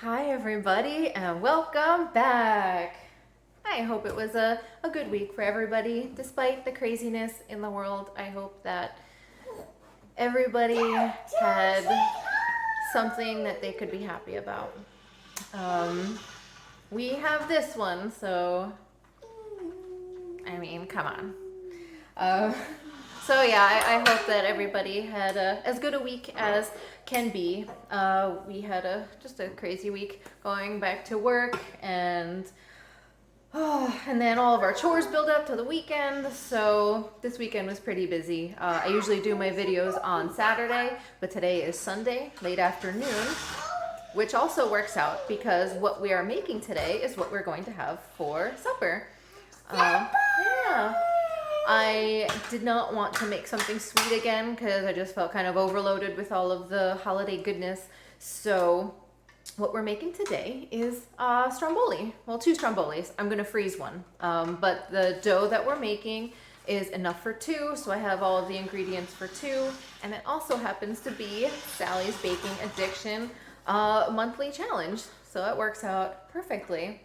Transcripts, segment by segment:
Hi everybody and welcome back. I hope it was a good week for everybody. Despite the craziness in the world, I hope that everybody had something that they could be happy about. We have this one, so I mean, come on. So yeah, I hope that everybody had as good a week as can be. We had just a crazy week going back to work, and then all of our chores build up to the weekend. So this weekend was pretty busy. I usually do my videos on Saturday, but today is Sunday, late afternoon, which also works out because what we are making today is what we're going to have for supper. Yeah. I did not want to make something sweet again because I just felt kind of overloaded with all of the holiday goodness. So what we're making today is Stromboli. Well, 2 Strombolis. I'm going to freeze one. But the dough that we're making is enough for 2, so I have all of the ingredients for 2. And it also happens to be Sally's Baking Addiction monthly challenge. So it works out perfectly.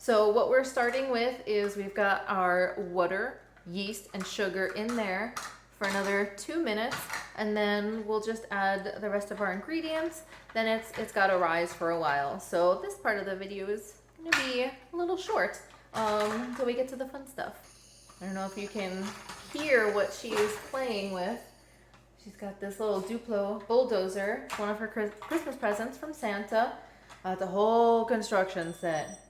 So what we're starting with is we've got our water, yeast, and sugar in there for another 2 minutes, and then we'll just add the rest of our ingredients. Then it's got to rise for a while. So this part of the video is going to be a little short until we get to the fun stuff. I don't know if you can hear what she is playing with. She's got this little Duplo bulldozer. It's one of her Christmas presents from Santa. The whole construction set.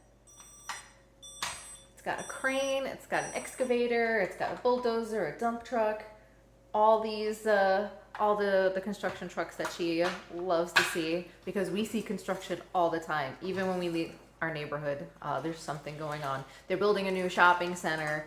It's got a crane, it's got an excavator, it's got a bulldozer, a dump truck, all these, all the construction trucks that she loves to see, because we see construction all the time. Even when we leave our neighborhood, there's something going on. They're building a new shopping center,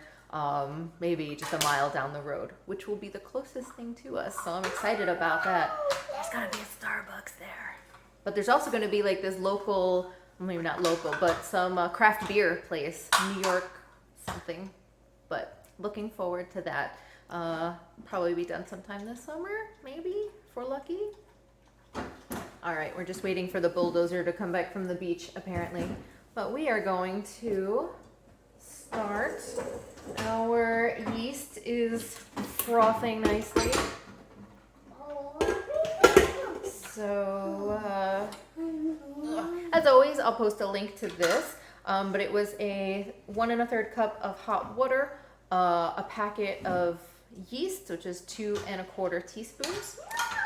maybe just a mile down the road, which will be the closest thing to us. So I'm excited about that. There's gotta be a Starbucks there. But there's also going to be like this local, maybe not local, but some craft beer place, New York something. But looking forward to that. Probably be done sometime this summer, maybe, if we're lucky. All right, we're just waiting for the bulldozer to come back from the beach, apparently. But we are going to start. Our yeast is frothing nicely. So, as always, I'll post a link to this, but it was a 1 1/3 cup of hot water, a packet of yeast, which is 2 1/4 teaspoons,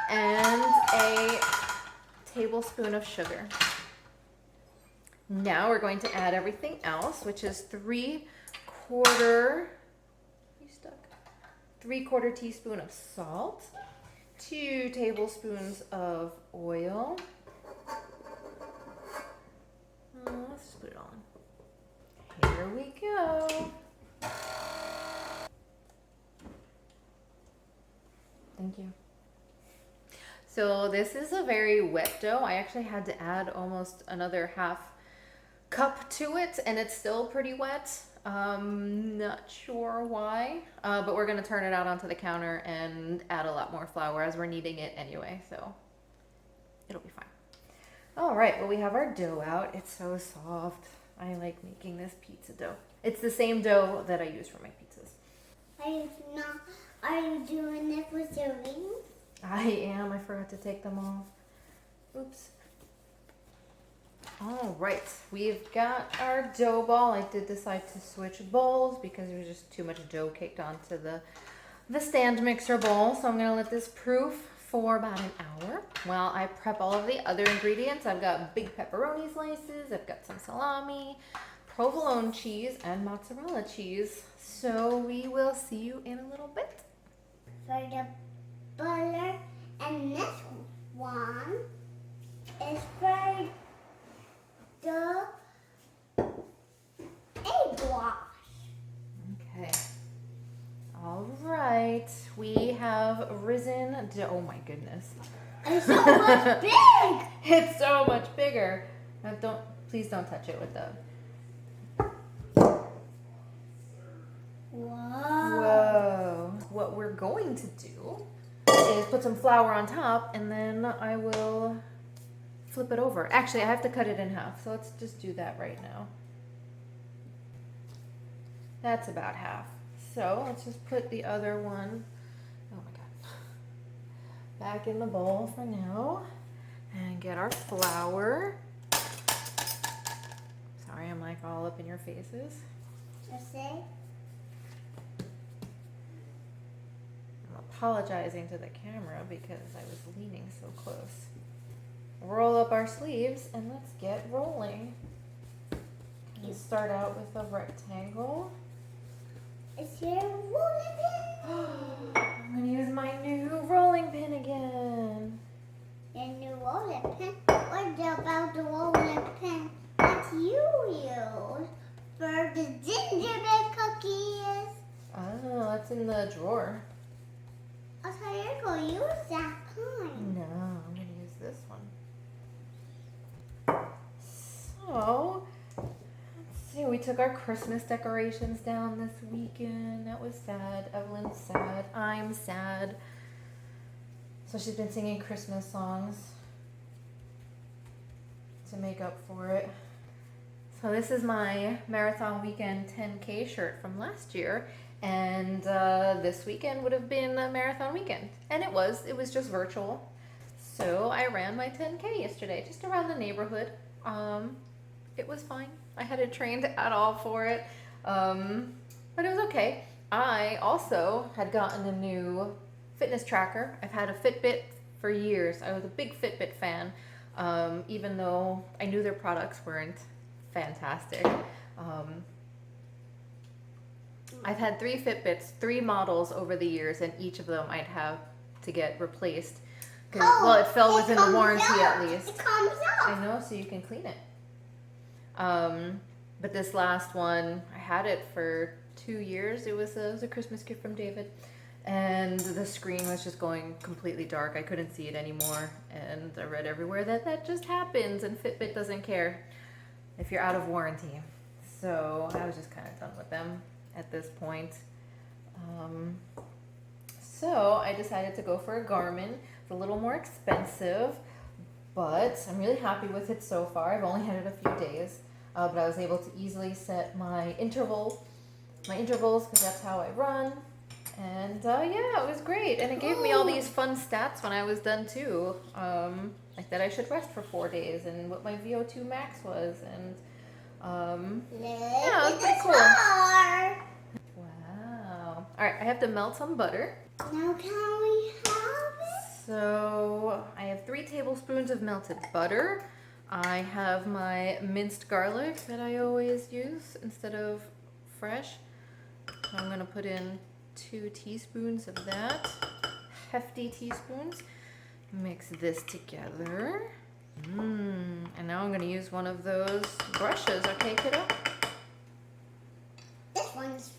and a tablespoon of sugar. Now we're going to add everything else, which is 3/4 teaspoon of salt, 2 tablespoons of oil. Let's just put it on. Here we go. Thank you. So this is a very wet dough. I actually had to add almost another ½ cup to it, and it's still pretty wet. Not sure why, but we're gonna turn it out onto the counter and add a lot more flour as we're kneading it anyway, so it'll be fine. All right, well, we have our dough out. It's so soft. I like making this pizza dough. It's the same dough that I use for my pizzas. Are you doing it with your rings? I am. I forgot to take them off. Oops. All right, we've got our dough ball. I did decide to switch bowls because there was just too much dough caked onto the stand mixer bowl. So I'm gonna let this proof for about an hour while I prep all of the other ingredients. I've got big pepperoni slices, I've got some salami, provolone cheese, and mozzarella cheese. So we will see you in a little bit. For the butter, and this one is for the egg wash. Okay. All right. We have risen. Oh my goodness. It's so much big. It's so much bigger. Now please don't touch it with the. Whoa. What we're going to do is put some flour on top, and then I will flip it over. Actually, I have to cut it in half, so let's just do that right now. That's about half. So let's just put the other one, oh my God, back in the bowl for now. And get our flour. Sorry, I'm like all up in your faces. Just say. I'm apologizing to the camera because I was leaning so close. Roll up our sleeves and let's get rolling. Let's start out with a rectangle. It's your rolling pin. I'm gonna use my new rolling pin again. Your new rolling pin. What about the rolling pin that you use for the gingerbread cookies? Oh, that's in the drawer. I thought you were going to use that kind. No, I'm gonna use this one. So, let's see, we took our Christmas decorations down this weekend. That was sad. Evelyn's sad. I'm sad. So she's been singing Christmas songs to make up for it. So this is my Marathon Weekend 10K shirt from last year. And this weekend would have been a Marathon Weekend. And it was just virtual. So I ran my 10K yesterday, just around the neighborhood. It was fine. I hadn't trained at all for it. But it was okay. I also had gotten a new fitness tracker. I've had a Fitbit for years. I was a big Fitbit fan, even though I knew their products weren't fantastic. I've had 3 Fitbits, 3 models over the years, and each of them I'd have to get replaced. Well, it fell within the warranty at least. It comes out. I know, so you can clean it. But this last one, I had it for 2 years. It was a Christmas gift from David. And the screen was just going completely dark. I couldn't see it anymore. And I read everywhere that just happens, and Fitbit doesn't care if you're out of warranty. So I was just kind of done with them at this point. So I decided to go for a Garmin. It's a little more expensive, but I'm really happy with it so far. I've only had it a few days, but I was able to easily set my intervals, because that's how I run. And yeah, it was great. And it gave me all these fun stats when I was done too. Like that I should rest for 4 days and what my VO2 max was. And yeah, it was pretty cool. Wow. All right, I have to melt some butter. Now can we have it? So I have 3 tablespoons of melted butter. I have my minced garlic that I always use instead of fresh. So I'm gonna put in 2 teaspoons of that, hefty teaspoons. Mix this together. And now I'm gonna use one of those brushes, okay, kiddo?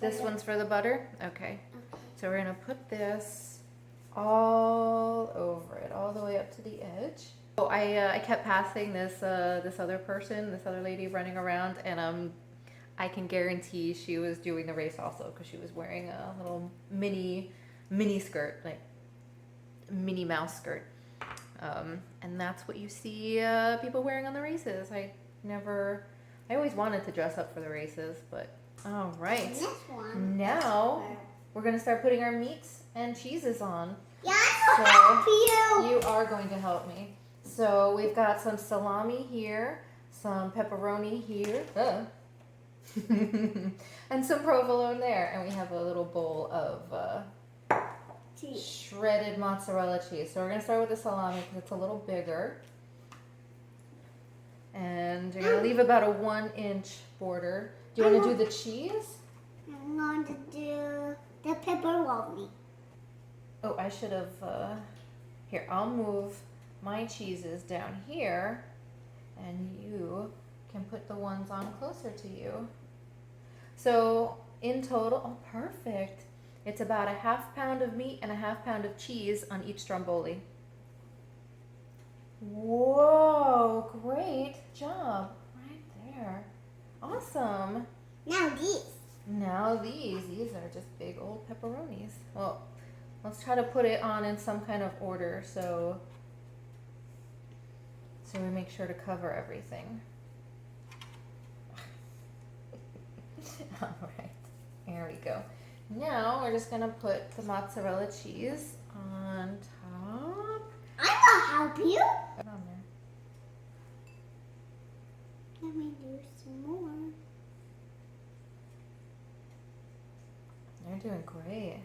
This one's for the butter? Okay. So we're gonna put this all over it, all the way up to the edge. Oh, I kept passing this other lady running around, and I can guarantee she was doing the race also, because she was wearing a little mini skirt, like Minnie Mouse skirt. And that's what you see people wearing on the races. I always wanted to dress up for the races, but all right. Now we're gonna start putting our meats and cheeses on. Yeah, I'm gonna help you. You are going to help me. So we've got some salami here, some pepperoni here, and some provolone there, and we have a little bowl of shredded mozzarella cheese. So we're gonna start with the salami because it's a little bigger, and you're gonna leave about a 1-inch border. Do you want to do the cheese? I'm going to do the pepperoni. Oh, I should have. Here, I'll move my cheeses down here, and you can put the ones on closer to you. So in total, oh, perfect. It's about a 1/2 pound of meat and a 1/2 pound of cheese on each Stromboli. Whoa, great job. Right there. Awesome. Now these. Now these are just big old pepperonis. Well, let's try to put it on in some kind of order. So so we make sure to cover everything. All right, there we go. Now we're just gonna put the mozzarella cheese on top. I'm gonna help you. Put it on there. Let me do some more. You're doing great.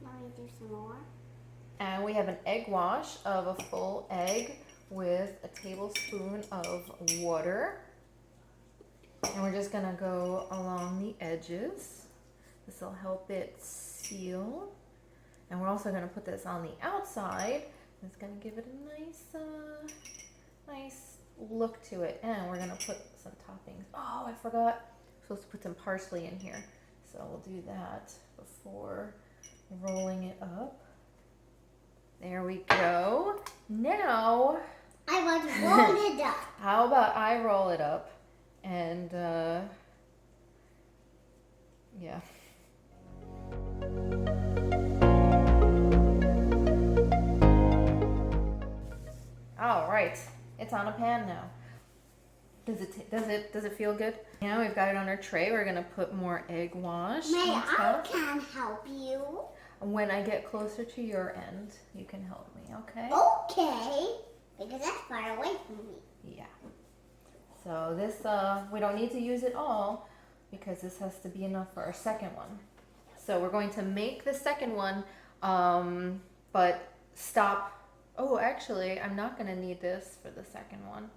Let me do some more. And we have an egg wash of a full egg with a tablespoon of water. And we're just gonna go along the edges. This will help it seal. And we're also gonna put this on the outside. It's gonna give it a nice look to it. And we're gonna put some toppings. Oh, I forgot. I'm supposed to put some parsley in here. So we'll do that before rolling it up. There we go. Now, I want to roll it up. how about I roll it up and yeah. All right, it's on a pan now. Does it feel good? Now we've got it on our tray. We're gonna put more egg wash May on I top. can help you? When I get closer to your end, you can help me, okay? Okay, because that's far away from me. Yeah. So this, we don't need to use it all because this has to be enough for our second one. So we're going to make the second one, but stop. Oh, actually, I'm not gonna need this for the second one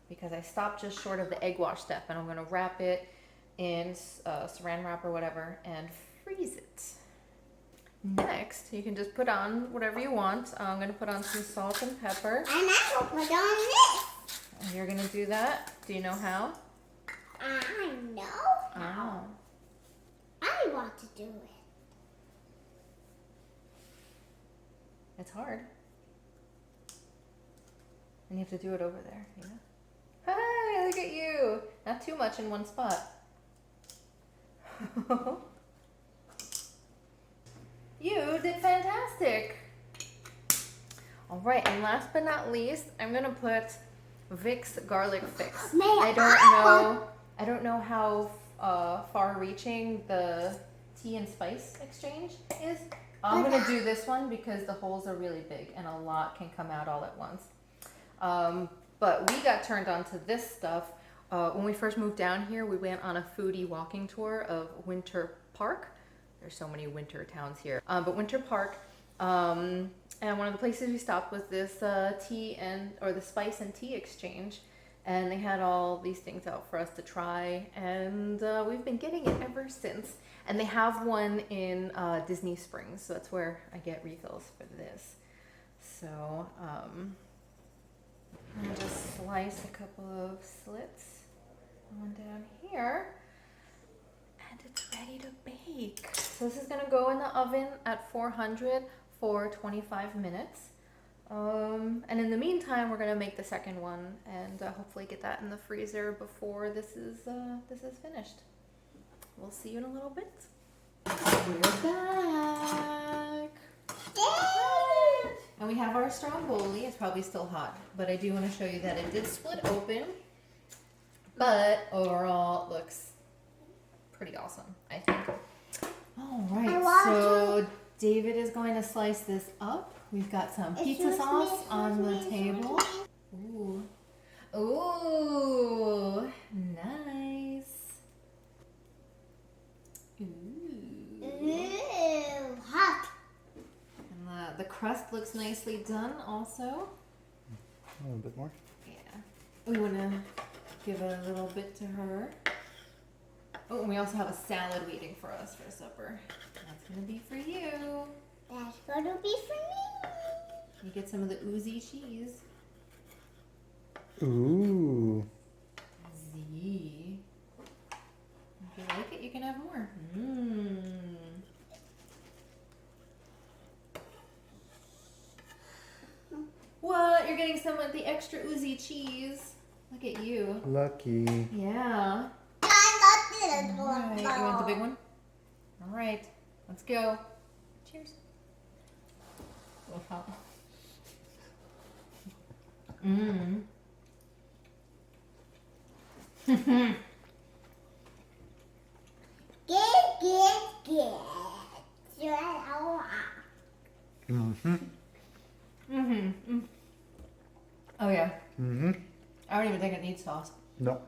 because I stopped just short of the egg wash step, and I'm gonna wrap it in saran wrap or whatever and freeze it. Next, you can just put on whatever you want. I'm gonna put on some salt and pepper. And I will put on this. And you're gonna do that? Do you know how? I know how. Oh. I want to do it. It's hard. And you have to do it over there, you know? Hi, look at you. Not too much in one spot. You did fantastic. All right, and last but not least, I'm gonna put Vicks garlic fix. I don't know how far-reaching the tea and spice exchange is. I'm gonna do this one because the holes are really big and a lot can come out all at once. But we got turned on to this stuff when we first moved down here. We went on a foodie walking tour of Winter Park. There's so many winter towns here, but Winter Park. And one of the places we stopped was this the spice and tea exchange, and they had all these things out for us to try, and we've been getting it ever since. And they have one in Disney Springs, so that's where I get refills for this. So I'm gonna just slice a couple of slits on down here, and it's ready to bake. So this is gonna go in the oven at 400 for 25 minutes. And in the meantime, we're gonna make the second one and hopefully get that in the freezer before this is finished. We'll see you in a little bit. We're back. And we have our Stromboli. It's probably still hot, but I do want to show you that it did split open. But overall, it looks pretty awesome, I think. All right, so David is going to slice this up. We've got some pizza sauce on the table. Ooh. Ooh, nice. Ooh, hot. And the crust looks nicely done also. A little bit more. Yeah. We want to give a little bit to her. Oh, and we also have a salad waiting for us for supper. That's going to be for you. That's going to be for me. You get some of the oozy cheese. Ooh. Z. If you like it, you can have more. Mmm. What? You're getting some of the extra oozy cheese. Look at you. Lucky. Yeah. I love All right. this You want the big one? All right. Let's go. Cheers. Oh, hot. Mm. Get. Mm-hmm. Mm-hmm. Oh yeah. Mm-hmm. I don't even think it needs sauce. No.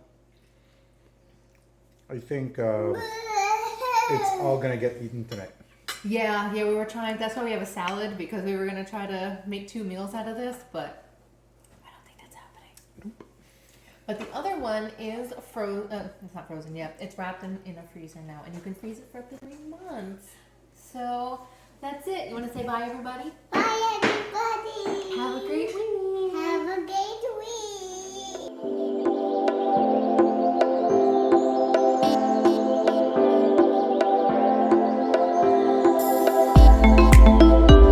I think it's all gonna get eaten tonight. Yeah, we were trying. That's why we have a salad, because we were gonna try to make 2 meals out of this, but I don't think that's happening. But the other one is it's not frozen yet. It's wrapped in a freezer now, and you can freeze it for up to 3 months. So that's it. You want to say bye, everybody? Bye,